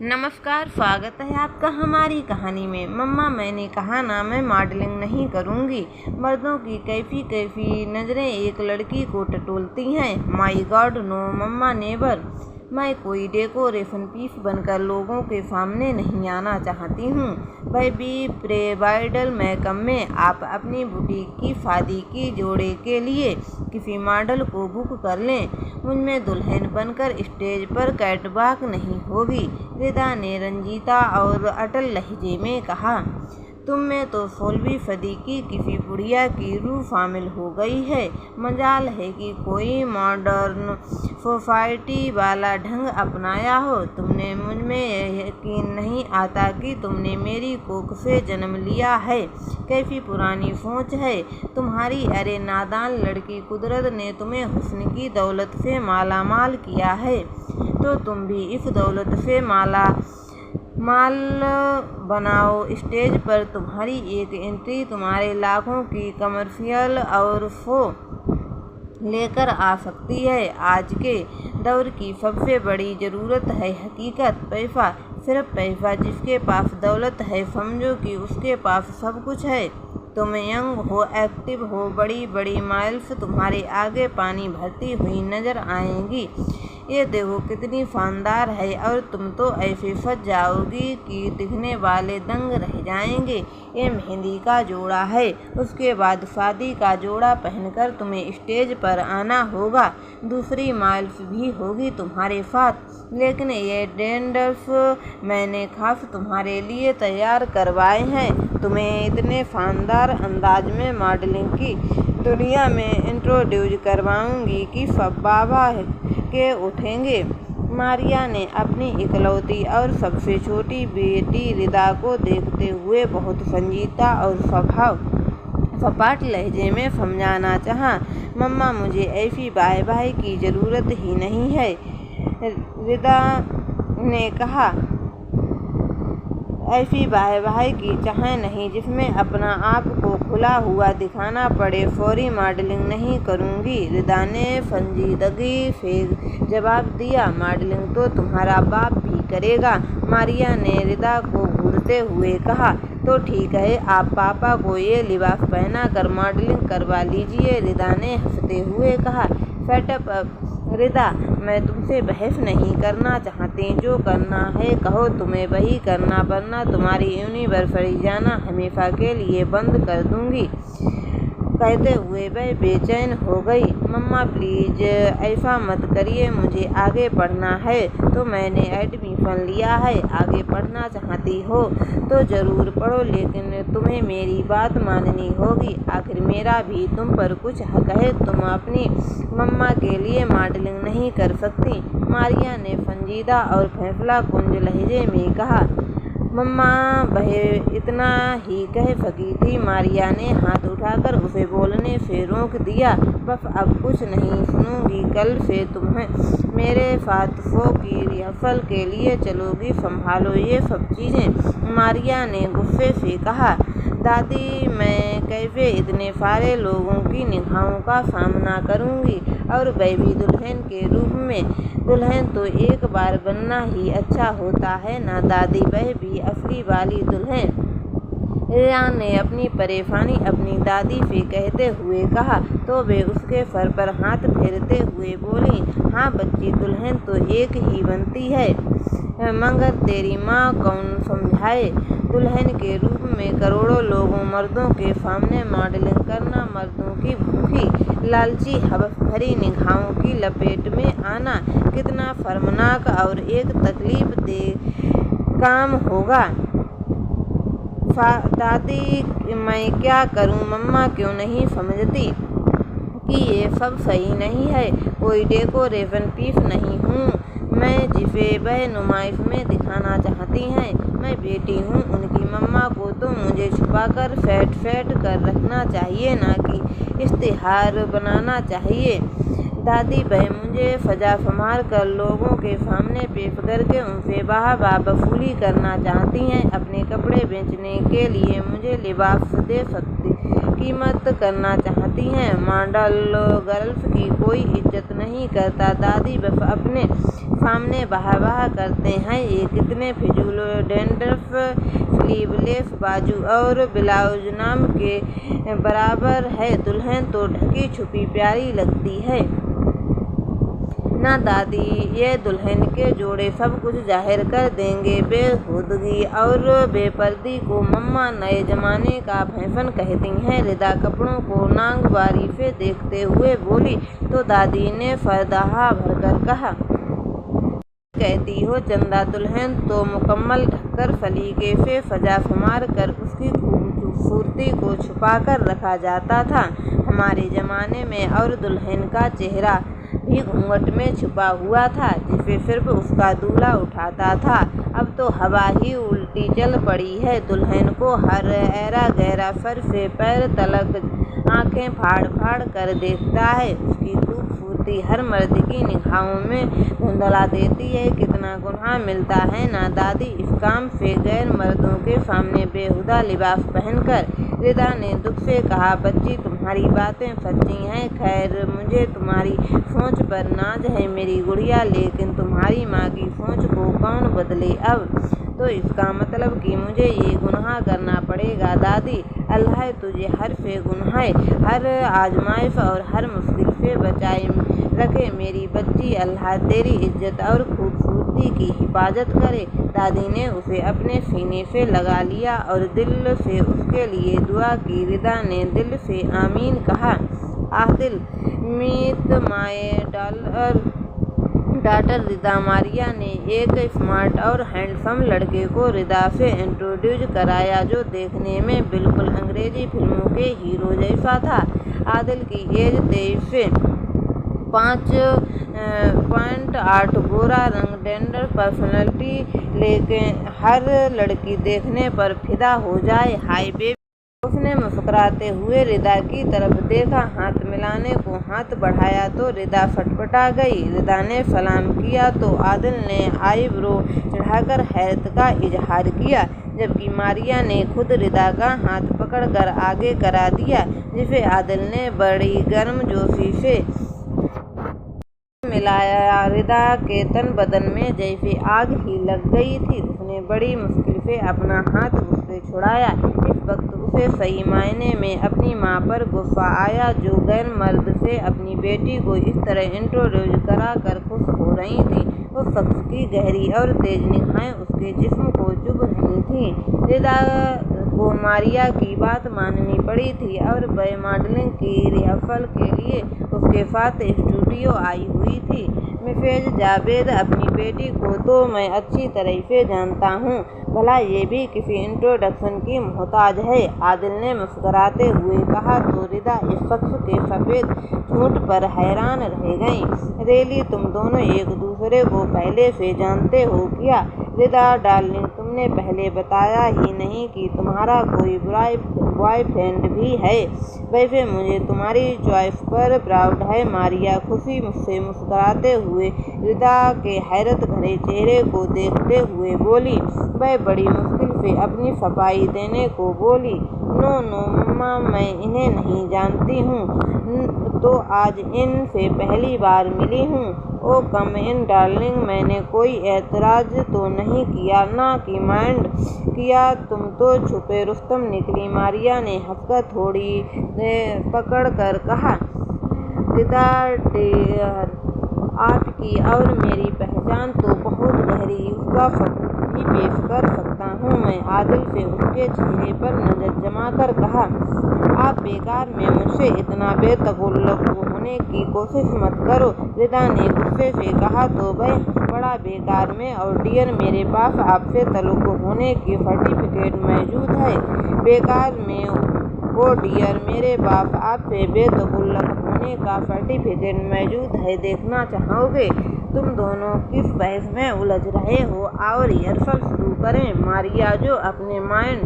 नमस्कार, स्वागत है आपका हमारी कहानी में। मम्मा, मैंने कहा ना मैं मॉडलिंग नहीं करूँगी। मर्दों की कैफी कैफी नज़रें एक लड़की को टटोलती हैं। माई गॉड नो मम्मा, नेवर। मैं कोई डेकोरेशन पीस बनकर लोगों के सामने नहीं आना चाहती हूँ। वह भी प्रे-ब्राइडल मेकअप में। आप अपनी बुटीक की शादी की जोड़े के लिए किसी मॉडल को बुक कर लें। मुझमें दुल्हन बनकर स्टेज पर कैटवॉक नहीं होगी। रिदा ने रंजीता और अटल लहजे में कहा। तुम में तो 16वीं सदी की किसी बुढ़िया की रूह शामिल हो गई है। मजाल है कि कोई मॉडर्न सोसाइटी वाला ढंग अपनाया हो। तुमने मुझमें यह यकीन नहीं आता कि तुमने मेरी कोख से जन्म लिया है। कैसी पुरानी सोच है तुम्हारी। अरे नादान लड़की, कुदरत ने तुम्हें हुस्न की दौलत से माला माल किया है, तो तुम भी इस दौलत से माल बनाओ। स्टेज पर तुम्हारी एक एंट्री तुम्हारे लाखों की कमर्शियल और शो लेकर आ सकती है। आज के दौर की सबसे बड़ी ज़रूरत है हकीकत, पैसा। सिर्फ पैसा। जिसके पास दौलत है समझो कि उसके पास सब कुछ है। तुम यंग हो, एक्टिव हो, बड़ी बड़ी माइल्स तुम्हारे आगे पानी भरती हुई नजर आएंगी। ये देखो कितनी शानदार है। और तुम तो ऐसे सज जाओगी कि दिखने वाले दंग रह जाएंगे। ये मेहंदी का जोड़ा है, उसके बाद शादी का जोड़ा पहनकर तुम्हें स्टेज पर आना होगा। दूसरी माइल्स भी होगी तुम्हारे साथ, लेकिन ये डेंडर्स मैंने खास तुम्हारे लिए तैयार करवाए हैं। तुम्हें इतने शानदार अंदाज में मॉडलिंग की दुनिया में इंट्रोड्यूस करवाऊंगी कि सब बाबा के उठेंगे। मारिया ने अपनी इकलौती और सबसे छोटी बेटी रिदा को देखते हुए बहुत संजीदा और सपाट लहजे में समझाना चाहा। मम्मा, मुझे ऐसी बाय की ज़रूरत ही नहीं है। रिदा ने कहा, ऐसी बाय की चाह नहीं जिसमें अपना आप को खुला हुआ दिखाना पड़े। फौरी मॉडलिंग नहीं करूँगी। रिदा ने संजीदगी से जवाब दिया। मॉडलिंग तो तुम्हारा बाप भी करेगा। मारिया ने रिदा को घूरते हुए कहा। तो ठीक है, आप पापा को ये लिबास पहना कर मॉडलिंग करवा लीजिए। रिदा ने हंसते हुए कहा। सेटअप रिदा, मैं तुमसे बहस नहीं करना चाहती। जो करना है कहो, तुम्हें वही करना, वरना तुम्हारी यूनिवर्सिटी जाना हमेशा के लिए बंद कर दूंगी। कहते हुए वह बेचैन हो गई। मम्मा प्लीज ऐसा मत करिए, मुझे आगे पढ़ना है। तो मैंने एडमिशन लिया है। आगे पढ़ना चाहती हो तो ज़रूर पढ़ो, लेकिन तुम्हें मेरी बात माननी होगी। आखिर मेरा भी तुम पर कुछ हक है। तुम अपनी मम्मा के लिए मॉडलिंग नहीं कर सकती। मारिया ने संजीदा और फैसला कुंज लहजे में कहा। मम्मा वह इतना ही कह सकी थी। मारिया ने हाथ उठाकर उसे बोलने से रोक दिया। बस अब कुछ नहीं सुनूंगी। कल से तुम्हें मेरे साथ शो की रिहर्सल के लिए चलोगी। संभालो ये सब चीज़ें। मारिया ने गुस्से से कहा। दादी, मैं कैसे इतने सारे लोगों की निगाहों का सामना करूंगी, और वह भी दुल्हन के रूप में। दुल्हन तो एक बार बनना ही अच्छा होता है ना दादी, वह भी असली वाली दुल्हन। रिया ने अपनी परेशानी अपनी दादी से कहते हुए कहा, तो वे उसके सर पर हाथ फेरते हुए बोली। हाँ बच्ची, दुल्हन तो एक ही बनती है, मगर तेरी माँ कौन समझाए। दुल्हन के रूप में करोड़ों लोगों मर्दों के सामने मॉडलिंग करना, मर्दों की भूखी लालची हवस भरी निगाहों की लपेट में आना कितना शर्मनाक और एक तकलीफ दे काम होगा। दादी, मैं क्या करूं। मम्मा क्यों नहीं समझती कि ये सब सही नहीं है। कोई डेकोरेशन पीस नहीं हूँ मैं जिसे वह नुमाइश में दिखाना चाहती हैं। मैं बेटी हूँ उनकी। मम्मा को तो मुझे छुपाकर सेट कर रखना चाहिए, ना कि इश्तिहार बनाना चाहिए। दादी, वह मुझे सजा संभाल कर लोगों के सामने पेश करके उनसे वाह वसूली करना चाहती हैं। अपने कपड़े बेचने के लिए मुझे लिबास दे कीमत करना चाहती हैं। मॉडल गर्ल्स की कोई इज्जत नहीं करता। दादी बस अपने सामने वाह करते हैं। ये कितने फिजूल डैंड्रफ, स्लीवलेस बाजू और ब्लाउज नाम के बराबर है। दुल्हन तो ढकी छुपी प्यारी लगती है ना दादी, ये दुल्हन के जोड़े सब कुछ जाहिर कर देंगे। बेहुदगी और बेपर्दी को मम्मा नए जमाने का फैशन कहती हैं। रिदा कपड़ों को नांगबारी से देखते हुए बोली तो दादी ने फरदाहा भरकर कहा, कहती हो चंदा, दुल्हन तो मुकम्मल ढककर सलीके से सजा संवार कर उसकी खूबसूरती को छुपा कर रखा जाता था हमारे ज़माने में। और दुल्हन का चेहरा भी घूंघट में छुपा हुआ था जिसे सिर्फ उसका दूल्हा उठाता था। अब तो हवा ही उल्टी चल पड़ी है। दुल्हन को हर ऐरा गहरा सर से पैर तलक आंखें फाड़ फाड़ कर देखता है। उसकी खूबसूरती हर मर्द की निगाहों में धुंधला देती है। कितना गुनाह मिलता है ना दादी इस काम से, गैर मर्दों के सामने बेहुदा लिबास पहनकर। रिदा ने दुख से कहा, बच्ची तुम्हारी बातें सच्ची हैं। खैर मुझे तुम्हारी सोच पर नाज है मेरी गुड़िया, लेकिन तुम्हारी माँ की सोच को कौन बदले अब? तो इसका मतलब कि मुझे ये गुनाह करना पड़ेगा। दादी, अल्लाह तुझे हर से गुनाह, हर आजमाइश और हर मुश्किल से बचाए रखे मेरी बच्ची। अल्लाह तेरी इज्जत और खूबसूरती की हिफाजत करे। दादी ने उसे अपने सीने से लगा लिया और दिल से उसके लिए दुआ की। रिदा ने दिल से आमीन कहा। आदिल मीत माय डॉटर रिदा। मारिया ने एक स्मार्ट और हैंडसम लड़के को रिदा से इंट्रोड्यूस कराया जो देखने में बिल्कुल अंग्रेजी फिल्मों के हीरो जैसा था। आदिल की एज 23 से 5.8, गोरा रंग, डेंडर पर्सनैलिटी, लेकिन हर लड़की देखने पर फिदा हो जाए। हाय बेबी, उसने मुस्कुराते हुए रिदा की तरफ देखा। हाथ मिलाने को हाथ बढ़ाया तो रिदा फटफटा गई। रिदा ने सलाम किया तो आदिल ने आईब्रो चढ़ाकर हैरत का इजहार किया, जबकि मारिया ने खुद रिदा का हाथ पकड़कर आगे करा दिया, जिसे आदिल ने बड़ी गर्मजोशी से मिलाया। रिदा के तन बदन में जैसे आग ही लग गई थी। उसने बड़ी मुश्किल से अपना हाथ उससे छुड़ाया। इस वक्त उसे सही मायने में अपनी माँ पर गुस्सा आया, जो गैर मर्द से अपनी बेटी को इस तरह इंट्रोड्यूस करा कर खुश हो रही थी। उस शख्स की गहरी और तेज निगाहें उसके जिस्म को चुभ रही थीं। रिदा को मारिया की बात माननी पड़ी थी और वह मॉडलिंग की रिहर्सल के लिए उसके साथ स्टूडियो आई हुई थी। मिसेज जावेद, अपनी बेटी को तो मैं अच्छी तरह से जानता हूँ, भला ये भी किसी इंट्रोडक्शन की मोहताज है, आदिल ने मुस्कुराते हुए कहा। तो रिदा इस शख्स के सफेद झूठ पर हैरान रह गई। रेली, तुम दोनों एक दूसरे को पहले से जानते हो क्या? रिदा, डार्लिंग, तुमने पहले बताया ही नहीं कि तुम्हारा कोई बॉयफ्रेंड भी है। वैसे मुझे तुम्हारी चॉइस पर प्राउड है। मारिया खुशी से मुस्कुराते हुए रिदा के हैरत भरे चेहरे को देखते हुए बोली। वह बड़ी मुश्किल से अपनी सफाई देने को बोली। नो मम्मा, मैं इन्हें नहीं जानती हूँ, तो आज इनसे पहली बार मिली हूँ। ओ कम इन डार्लिंग, मैंने कोई एतराज तो नहीं किया, ना कि माइंड किया। तुम तो छुपे रुस्तम निकली, मारिया ने हंसकर थोड़ी पकड़ कर कहा। रिदा डियर, आपकी और मेरी पहचान तो बहुत गहरी, उसका सबूत भी पेश कर सकता हूँ मैं। आदिल से उसके चेहरे पर नजर जमा कर कहा। आप बेकार में मुझसे इतना बेतकल्लुफ़ होने की कोशिश मत करो, रिदा ने गुस्से से कहा। तो वह बड़ा बेकार में, और डियर, मेरे पास आपसे ताल्लुक़ होने की सर्टिफिकेट मौजूद है। बेकार में ओ डियर, मेरे पास आपसे बेतकल्लुफ़ होने का सर्टिफिकेट मौजूद है। देखना चाहोगे? तुम दोनों किस बहस में उलझ रहे हो? और रिहर्सल शुरू करें। मारिया, जो अपने माइंड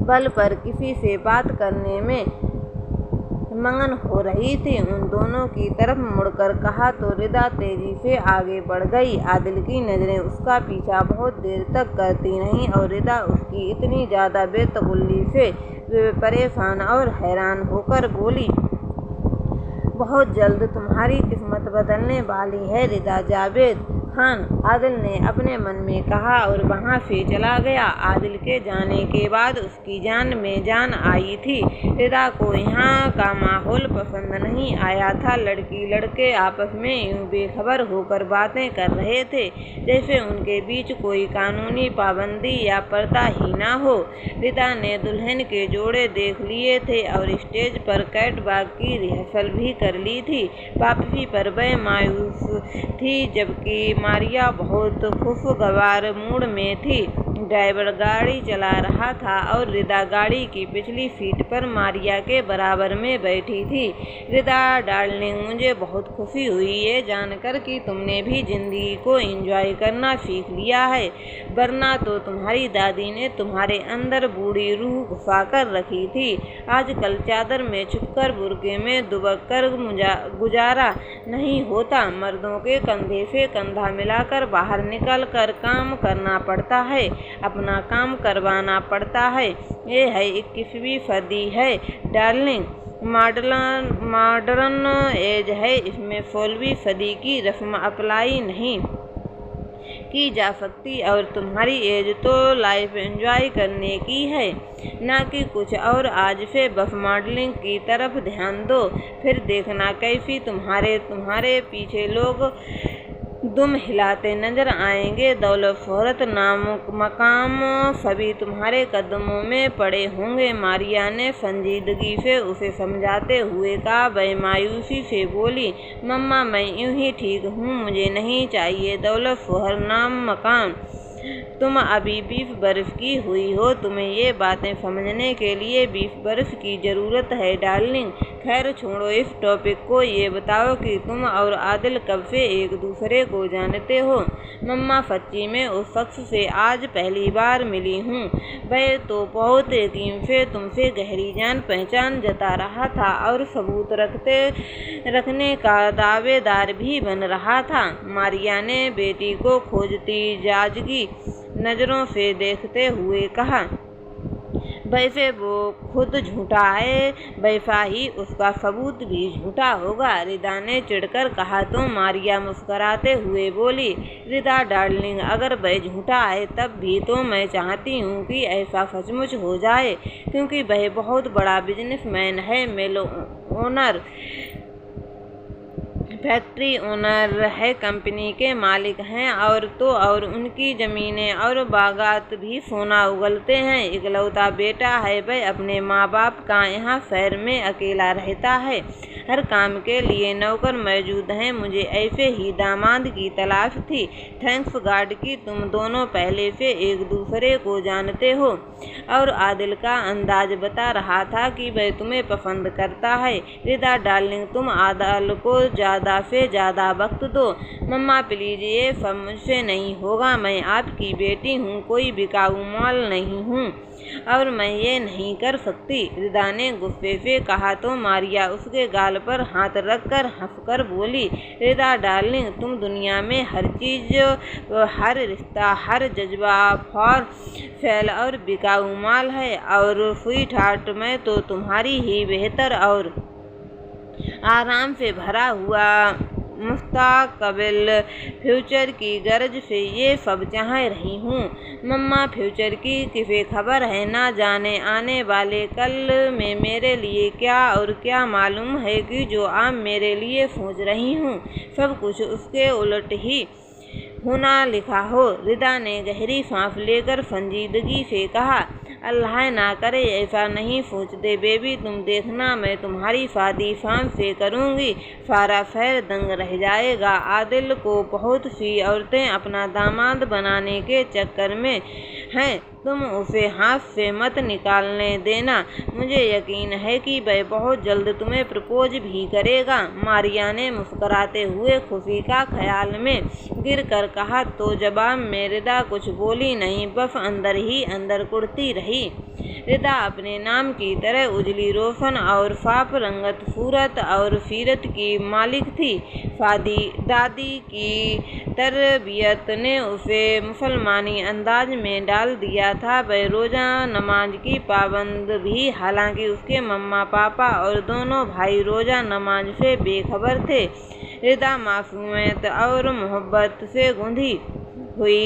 बल पर किसी से बात करने में मगन हो रही थी, उन दोनों की तरफ मुड़कर कहा तो रिदा तेजी से आगे बढ़ गई। आदिल की नज़रें उसका पीछा बहुत देर तक करती रहीं और रिदा उसकी इतनी ज़्यादा बेतकल्लुफ़ी से परेशान और हैरान होकर बोली, बहुत जल्द तुम्हारी किस्मत बदलने वाली है रिदा जावेद खान, आदिल ने अपने मन में कहा और वहाँ से चला गया। आदिल के जाने के बाद उसकी जान में जान आई थी। रिदा को यहाँ का माहौल पसंद नहीं आया था। लड़की लड़के आपस में यूं बेखबर होकर बातें कर रहे थे जैसे उनके बीच कोई कानूनी पाबंदी या पर्दा ही ना हो। रिदा ने दुल्हन के जोड़े देख लिए थे और स्टेज पर कैटवॉक की रिहर्सल भी कर ली थी। वापसी पर वह मायूस थी जबकि मारिया बहुत खुशगवार मूड में थी। ड्राइवर गाड़ी चला रहा था और रिदा गाड़ी की पिछली सीट पर मारिया के बराबर में बैठी थी। रिदा डार्लिंग, मुझे बहुत खुशी हुई ये जानकर कि तुमने भी जिंदगी को एंजॉय करना सीख लिया है, वरना तो तुम्हारी दादी ने तुम्हारे अंदर बूढ़ी रूह घुसा कर रखी थी। आजकल चादर में छुपकर बुर्के में दुबक कर गुजारा नहीं होता, मर्दों के कंधे से कंधा मिलाकर बाहर निकल कर काम करना पड़ता है, अपना काम करवाना पड़ता है। ये है 21वीं सदी है डार्लिंग, मॉडर्न एज है, इसमें 16वीं सदी की रस्म अप्लाई नहीं की जा सकती और तुम्हारी एज तो लाइफ एंजॉय करने की है, ना कि कुछ और। आज से बस मॉडलिंग की तरफ ध्यान दो, फिर देखना कैसी तुम्हारे पीछे लोग दुम हिलाते नजर आएंगे। दौलत शोहरत नाम मकाम सभी तुम्हारे कदमों में पड़े होंगे। मारिया ने संजीदगी से उसे समझाते हुए कहा। वह मायूसी से बोली, मम्मा मैं यूं ही ठीक हूँ, मुझे नहीं चाहिए दौलत शोहर नाम मकाम। तुम अभी 20 बरस की हुई हो, तुम्हें ये बातें समझने के लिए 20 बरस की ज़रूरत है डार्लिंग। खैर छोड़ो इस टॉपिक को, ये बताओ कि तुम और आदिल कब से एक दूसरे को जानते हो। मम्मा सच्ची में उस शख्स से आज पहली बार मिली हूँ, वह तो बहुत यकीन से तुमसे गहरी जान पहचान जता रहा था और सबूत रखने का दावेदार भी बन रहा था। मारिया ने बेटी को खोजती जाजगी नज़रों से देखते हुए कहा। वैसे वो खुद झूठा है, वैसा ही उसका सबूत भी झूठा होगा, रिदा ने चिढ़कर कहा। तो मारिया मुस्कुराते हुए बोली, रिदा डार्लिंग, अगर वह झूठा है तब भी तो मैं चाहती हूँ कि ऐसा सचमुच हो जाए, क्योंकि वह बहुत बड़ा बिजनेसमैन है, मिल ओनर, फैक्ट्री ओनर है, कंपनी के मालिक हैं और उनकी ज़मीनें और बागात भी सोना उगलते हैं। इकलौता बेटा है, वह अपने माँ बाप का यहाँ शहर में अकेला रहता है। हर काम के लिए नौकर मौजूद हैं। मुझे ऐसे ही दामाद की तलाश थी। थैंक्स गॉड कि तुम दोनों पहले से एक दूसरे को जानते हो। और आदिल का अंदाज बता रहा था कि वह तुम्हें पसंद करता है। रिदा डार्लिंग, तुम आदिल को ज़्यादा से ज़्यादा वक्त दो। मम्मा प्लीज़, ये सब मुझसे नहीं होगा। मैं आपकी बेटी हूँ, कोई बिकाऊ माल नहीं हूँ और मैं ये नहीं कर सकती, रिदा ने गुस्से से कहा। तो मारिया उसके गाल पर हाथ रखकर हंसकर बोली, रिदा डार्लिंग, तुम दुनिया में हर चीज़, हर रिश्ता, हर जज्बा फॉर सेल और बिकाऊ माल है, और स्वीट हार्ट में तो तुम्हारी ही बेहतर और आराम से भरा हुआ मुस्तकबिल, फ्यूचर की गर्ज से ये सब चाह रही हूँ। मम्मा, फ्यूचर की किसे खबर है, ना जाने आने वाले कल में मेरे लिए क्या और क्या मालूम है कि जो आप मेरे लिए सोच रही हूँ सब कुछ उसके उलट ही होना लिखा हो। रिदा ने गहरी सांस लेकर संजीदगी से कहा, अल्लाह ना करे ऐसा नहीं सोचते बेबी, तुम देखना मैं तुम्हारी शादी शाम से करूँगी, सारा शहर दंग रह जाएगा। आदिल को बहुत सी औरतें अपना दामाद बनाने के चक्कर में हैं, तुम उसे हाथ से मत निकालने देना। मुझे यकीन है कि वह बहुत जल्द तुम्हें प्रपोज भी करेगा। मारिया ने मुस्कुराते हुए खुशी का ख्याल में गिर कर कहा। तो जवाब में रिदा कुछ बोली नहीं, बस अंदर ही अंदर कुढ़ती रही। रिदा अपने नाम की तरह उजली रोशन और फाप रंगत सूरत और सीरत की मालिक थी। दादी की तरबियत ने उसे मुसलमानी अंदाज में डाल दिया था। वह रोजा नमाज की पाबंद भी, हालांकि उसके मम्मा पापा और दोनों भाई रोजा नमाज से बेखबर थे। रिदा मासूमियत और मोहब्बत से गूंधी हुई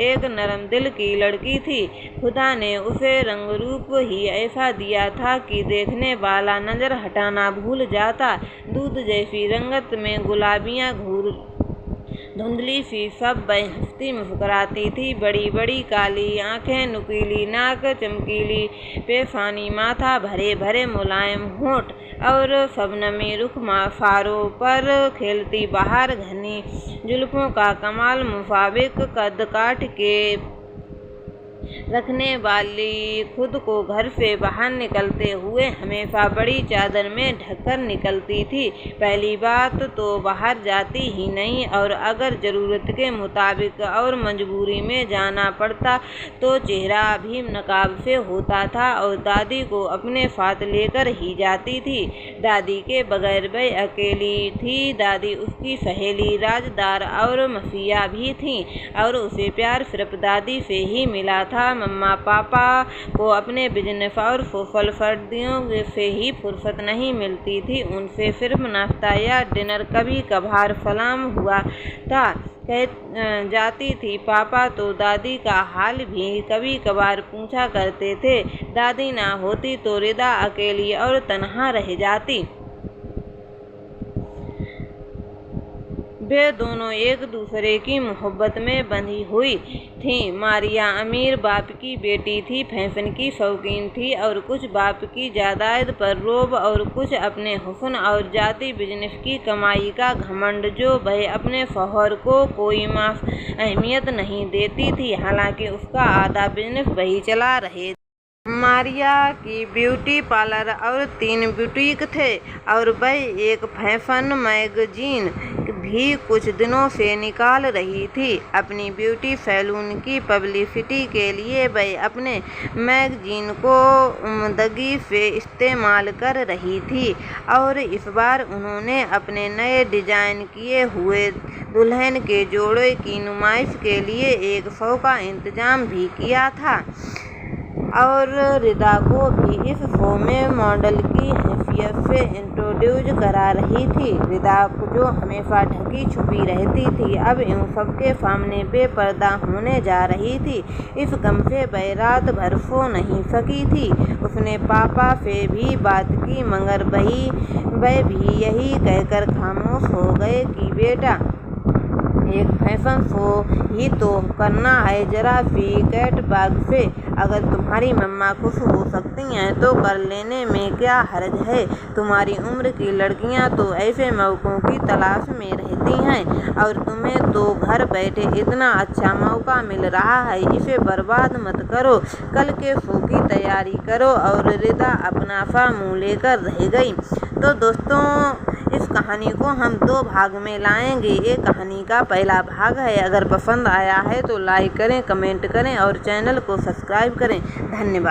एक नरम दिल की लड़की थी। खुदा ने उसे रंग रूप ही ऐसा दिया था कि देखने वाला नजर हटाना भूल जाता। दूध जैसी रंगत में गुलाबियाँ धुंधली सी सब वह हंसती मुस्कुराती थी। बड़ी बड़ी काली आंखें, नुकीली नाक, चमकीली पेशानी, माथा, भरे भरे मुलायम होंठ और शबनमी रुख फारों पर खेलती बाहर घनी जुल्फों का कमाल, मुताबिक कद काट के रखने वाली, खुद को घर से बाहर निकलते हुए हमेशा बड़ी चादर में ढककर निकलती थी। पहली बात तो बाहर जाती ही नहीं, और अगर जरूरत के मुताबिक और मजबूरी में जाना पड़ता तो चेहरा भी नकाब से होता था और दादी को अपने साथ लेकर ही जाती थी। दादी के बगैर वह अकेली थी। दादी उसकी सहेली, राजदार और मसीहा भी थी और उसे प्यार सिर्फ दादी से ही मिला था। मम्मा पापा को अपने बिजनेस और सोशल सर्दियों से ही फुर्सत नहीं मिलती थी। उनसे सिर्फ नाश्ता या डिनर कभी कभार सलाम हुआ था जाती थी। पापा तो दादी का हाल भी कभी कभार पूछा करते थे। दादी ना होती तो रिदा अकेली और तन्हा रह जाती। वे दोनों एक दूसरे की मोहब्बत में बंधी हुई थीं। मारिया अमीर बाप की बेटी थी, फैशन की शौकीन थी और कुछ बाप की जायदाद पर रोब और कुछ अपने हुस्न और जाती बिजनेस की कमाई का घमंड, जो वह अपने शौहर को कोई अहमियत नहीं देती थी। हालांकि उसका आधा बिजनेस वही चला रहे। मारिया की ब्यूटी पार्लर और 3 बुटीक थे और वह एक फैशन मैगजीन भी कुछ दिनों से निकाल रही थी। अपनी ब्यूटी सैलून की पब्लिसिटी के लिए वह अपने मैगजीन को उम्दगी से इस्तेमाल कर रही थी और इस बार उन्होंने अपने नए डिजाइन किए हुए दुल्हन के जोड़े की नुमाइश के लिए एक शो का इंतजाम भी किया था और रिदा को भी इस शो में मॉडल की हैसियत से इंट्रोड्यूस करा रही थी। रिदा जो हमेशा ढकी छुपी रहती थी, अब इन सबके सामने बेपर्दा होने जा रही थी। इस गम से वह रात भर सो नहीं सकी थी। उसने पापा से भी बात की, मगर वह भी यही कहकर खामोश हो गए कि बेटा, एक फैशन शो ही तो करना है, जरा सी कैटवॉक से अगर तुम्हारी मम्मा खुश हो सकती हैं तो कर लेने में क्या हर्ज है। तुम्हारी उम्र की लड़कियां तो ऐसे मौकों की तलाश में रहती हैं और तुम्हें तो घर बैठे इतना अच्छा मौका मिल रहा है, इसे बर्बाद मत करो। कल के शो की तैयारी करो। और रिदा अपना सा मुँह लेकर रह गई। तो दोस्तों, इस कहानी को हम 2 भाग में लाएंगे। ये कहानी का पहला भाग है। अगर पसंद आया है तो लाइक करें, कमेंट करें और चैनल को सब्सक्राइब करें। धन्यवाद।